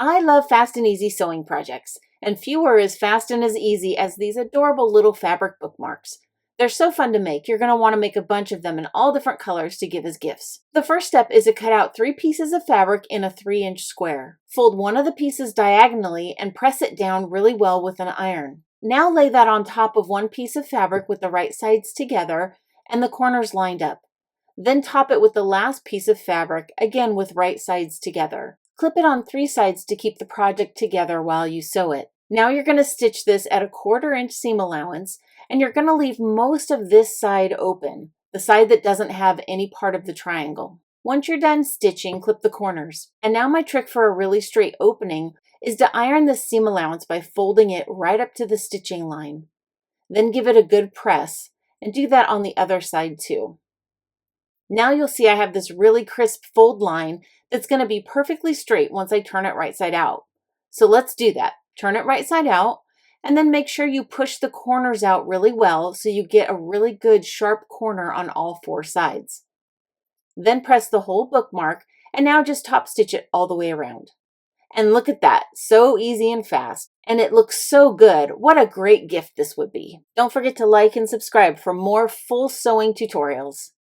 I love fast and easy sewing projects, and few are as fast and as easy as these adorable little fabric bookmarks. They're so fun to make, you're going to want to make a bunch of them in all different colors to give as gifts. The first step is to cut out 3 pieces of fabric in a 3-inch square. Fold one of the pieces diagonally and press it down really well with an iron. Now lay that on top of one piece of fabric with the right sides together and the corners lined up. Then top it with the last piece of fabric, again with right sides together. Clip it on 3 sides to keep the project together while you sew it. Now you're going to stitch this at a 1/4 inch seam allowance, and you're going to leave most of this side open, the side that doesn't have any part of the triangle. Once you're done stitching, clip the corners. And now my trick for a really straight opening is to iron the seam allowance by folding it right up to the stitching line. Then give it a good press, and do that on the other side too. Now you'll see I have this really crisp fold line that's going to be perfectly straight once I turn it right side out. So let's do that. Turn it right side out, and then make sure you push the corners out really well so you get a really good sharp corner on all 4 sides. Then press the whole bookmark, and now just top stitch it all the way around. And look at that, so easy and fast, and it looks so good. What a great gift this would be. Don't forget to like and subscribe for more full sewing tutorials.